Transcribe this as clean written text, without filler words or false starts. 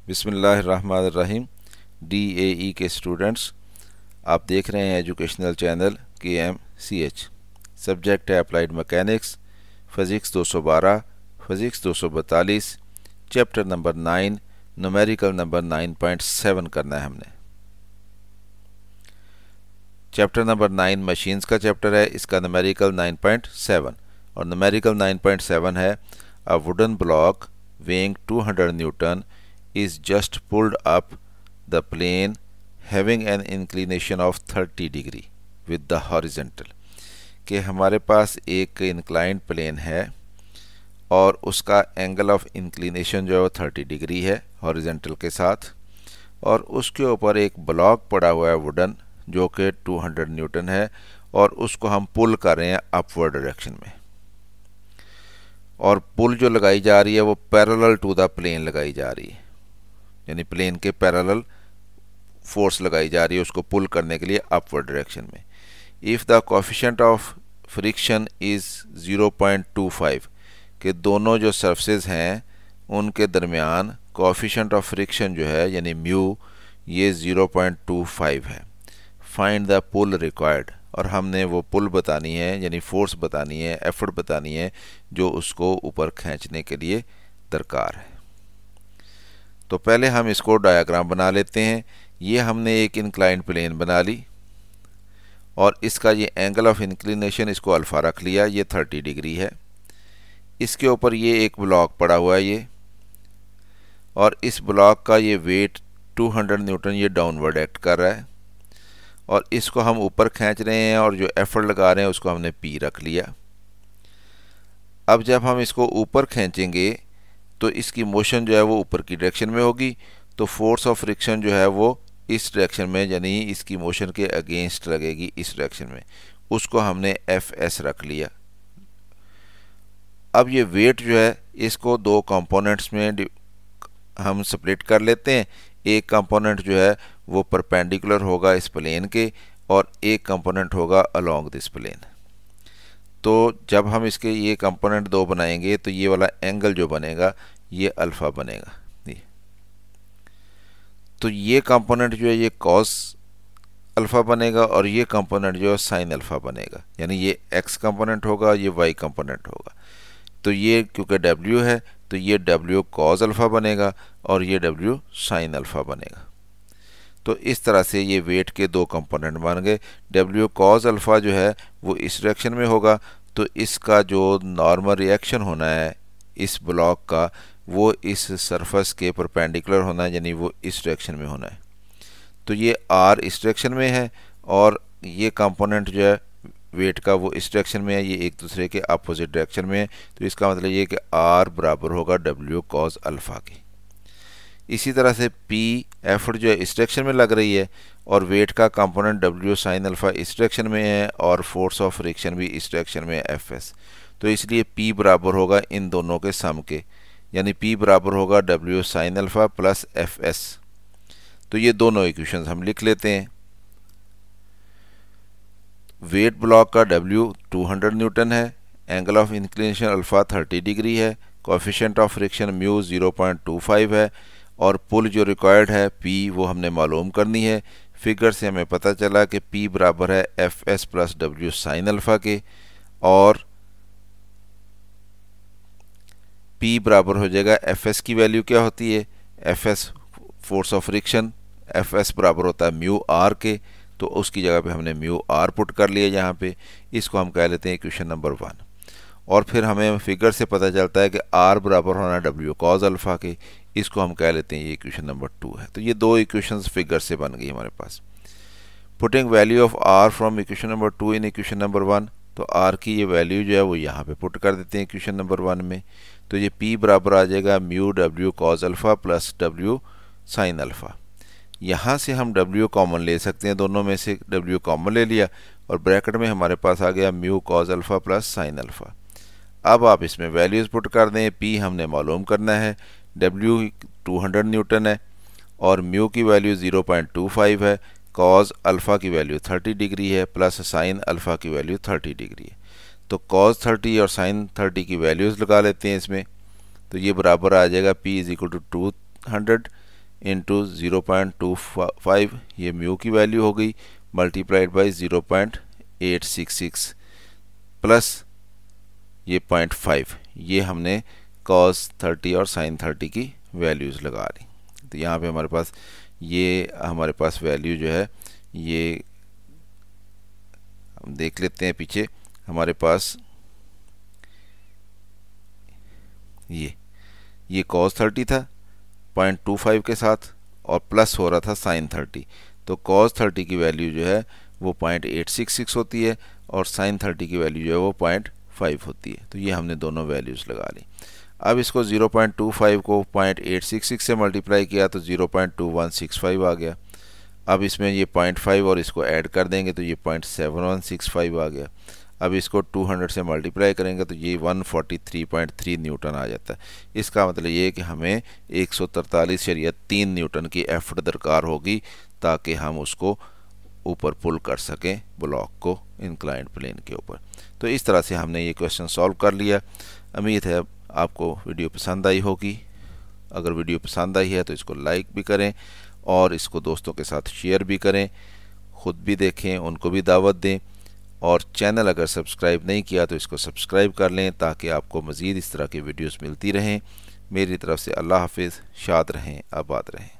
बिस्मिल्लाहिर्रहमानिर्रहीम। DAE के students, आप देख रहे हैं एजुकेशनल चैनल KMCH। सब्जेक्ट है applied mechanics, physics 212, physics 242, chapter number 9, numerical number 9.7 करना है हमने। चैप्टर नंबर 9 मशीन्स का चैप्टर है, इसका न्यूमेरिकल 9.7 और न्यूमेरिकल 9.7 है a wooden block weighing 200 Newton is just pulled up the plane having an inclination of 30 degree with the horizontal। कि हमारे पास एक इंक्लाइंड प्लेन है और उसका एंगल ऑफ इंक्लिनेशन जो है वो 30 डिग्री है हॉरिजेंटल के साथ, और उसके ऊपर एक ब्लॉक पड़ा हुआ है वुडन जो कि 200 न्यूटन है और उसको हम पुल कर रहे हैं अपवर्ड डायरेक्शन में। और पुल जो लगाई जा रही है वो पैरेलल टू द प्लेन लगाई जा रही है, यानी प्लेन के पैरेलल फोर्स लगाई जा रही है उसको पुल करने के लिए अपवर्ड डायरेक्शन में। If the coefficient of friction is 0.25 कि दोनों जो सरफेस हैं उनके दरमियान कोएफिशिएंट ऑफ फ्रिक्शन जो है यानी म्यू ये 0.25 है। फाइंड द पुल रिक्वायर्ड, और हमने वो पुल बतानी है यानी फोर्स बतानी है, एफर्ट बतानी है जो उसको ऊपर खींचने के लिए दरकार है। तो पहले हम इसको डायग्राम बना लेते हैं। ये हमने एक इंक्लाइंड प्लेन बना ली और इसका ये एंगल ऑफ इंक्लिनेशन इसको अल्फ़ा रख लिया, ये 30 डिग्री है। इसके ऊपर ये एक ब्लॉक पड़ा हुआ है ये, और इस ब्लॉक का ये वेट 200 न्यूटन ये डाउनवर्ड एक्ट कर रहा है और इसको हम ऊपर खींच रहे हैं और जो एफर्ट लगा रहे हैं उसको हमने P रख लिया। अब जब हम इसको ऊपर खींचेंगे तो इसकी मोशन जो है वो ऊपर की डायरेक्शन में होगी, तो फोर्स ऑफ फ्रिक्शन जो है वो इस डायरेक्शन में यानी इसकी मोशन के अगेंस्ट लगेगी इस डायरेक्शन में, उसको हमने Fs रख लिया। अब ये वेट जो है इसको दो कंपोनेंट्स में हम स्प्लिट कर लेते हैं। एक कंपोनेंट जो है वो परपेंडिकुलर होगा इस प्लेन के और एक कंपोनेंट होगा अलोंग दिस प्लेन। तो जब हम इसके ये कंपोनेंट दो बनाएंगे तो ये वाला एंगल जो बनेगा ये अल्फ़ा बनेगा। तो ये कंपोनेंट जो है ये कॉस अल्फ़ा बनेगा और ये कंपोनेंट जो है साइन अल्फ़ा बनेगा, यानी ये एक्स कंपोनेंट होगा, ये वाई कंपोनेंट होगा। तो ये क्योंकि W है तो ये W कॉस अल्फ़ा बनेगा और ये W साइन अल्फ़ा बनेगा। तो इस तरह से ये वेट के दो कंपोनेंट बन गए। W कॉस अल्फ़ा जो है वो इस डायरेक्शन में होगा, तो इसका जो नॉर्मल रिएक्शन होना है इस ब्लॉक का वो इस सरफेस के परपेंडिकुलर होना है, यानी वो इस डायरेक्शन में होना है। तो ये R इस डायरेक्शन में है और ये कंपोनेंट जो है वेट का वो इस डायरेक्शन में है, ये एक दूसरे के अपोजिट डायरेक्शन में है। तो इसका मतलब ये कि R बराबर होगा W कॉस अल्फ़ा के। इसी तरह से P एफर्ट जो है इस डायरेक्शन में लग रही है और वेट का कंपोनेंट W साइन अल्फ़ा इस डायरेक्शन में है और फोर्स ऑफ फ्रिक्शन भी इस डायरेक्शन में है Fs। तो इसलिए P बराबर होगा इन दोनों के सम के, यानी P बराबर होगा W sine alpha plus Fs। तो ये दोनों इक्वेशंस हम लिख लेते हैं। वेट ब्लॉक का W 200 न्यूटन है, angle of inclination alpha 30 degree है, कोएफिशिएंट ऑफ फ्रिक्शन म्यू 0.25 है और पुल जो रिक्वायर्ड है P वो हमने मालूम करनी है। फिगर से हमें पता चला कि P बराबर है Fs plus W sine alpha के, और P बराबर हो जाएगा Fs की वैल्यू क्या होती है, Fs force of friction, Fs बराबर होता है म्यू R के, तो उसकी जगह पे हमने म्यू R पुट कर लिया यहाँ पे। इसको हम कह लेते हैं इक्वेशन नंबर 1। और फिर हमें फिगर से पता चलता है कि R बराबर होना W कॉस अल्फ़ा के, इसको हम कह लेते हैं ये इक्वेशन नंबर 2 है। तो ये दो इक्वेशंस फिगर से बन गई हमारे पास। Putting value of R from equation number 2 in equation number 1, तो R की ये वैल्यू जो है वो यहाँ पे पुट कर देते हैं इक्वेशन नंबर 1 में। तो ये P बराबर आ जाएगा mu W cos alpha plus W sine alpha. यहाँ से हम W कॉमन ले सकते हैं, दोनों में से W कॉमन ले लिया और ब्रैकेट में हमारे पास आ गया mu cos alpha plus sine alpha. अब आप इसमें वैल्यूज़ पुट कर दें। P हमने मालूम करना है, W 200 न्यूटन है और म्यू की वैल्यू 0.25 है, कॉस अल्फ़ा की वैल्यू 30 डिग्री है प्लस साइन अल्फ़ा की वैल्यू 30 डिग्री है। तो कॉस 30 और साइन 30 की वैल्यूज़ लगा लेते हैं इसमें। तो ये बराबर आ जाएगा P is equal to 200 into 0.25, ये म्यू की वैल्यू हो गई, मल्टीप्लाइड बाई 0.866 प्लस ये 0.5, ये हमने cos 30 और sin 30 की वैल्यूज़ लगा ली। तो यहाँ पे हमारे पास वैल्यू जो है ये हम देख लेते हैं पीछे। हमारे पास ये cos 30 था 0.25 के साथ और प्लस हो रहा था sin 30। तो cos 30 की वैल्यू जो है वो 0.866 होती है और sin 30 की वैल्यू जो है वो 0.5 होती है। तो ये हमने दोनों वैल्यूज़ लगा ली। अब इसको 0.25 को 0.866 से मल्टीप्लाई किया तो 0.2165 आ गया। अब इसमें ये 0.5 और इसको ऐड कर देंगे तो ये 0.7165 आ गया। अब इसको 200 से मल्टीप्लाई करेंगे तो ये 143.3 न्यूटन आ जाता है। इसका मतलब ये है कि हमें 143 या 3 न्यूटन की एफर्ट दरकार होगी ताकि हम उसको ऊपर पुल कर सकें ब्लॉक को इंक्लाइंड प्लेन के ऊपर। तो इस तरह से हमने ये क्वेश्चन सॉल्व कर लिया। उम्मीद है आपको वीडियो पसंद आई होगी। अगर वीडियो पसंद आई है तो इसको लाइक भी करें और इसको दोस्तों के साथ शेयर भी करें, ख़ुद भी देखें, उनको भी दावत दें। और चैनल अगर सब्सक्राइब नहीं किया तो इसको सब्सक्राइब कर लें ताकि आपको मज़ीद इस तरह की वीडियोस मिलती रहें। मेरी तरफ से अल्लाह हाफिज़, शाद रहें, आबाद रहें।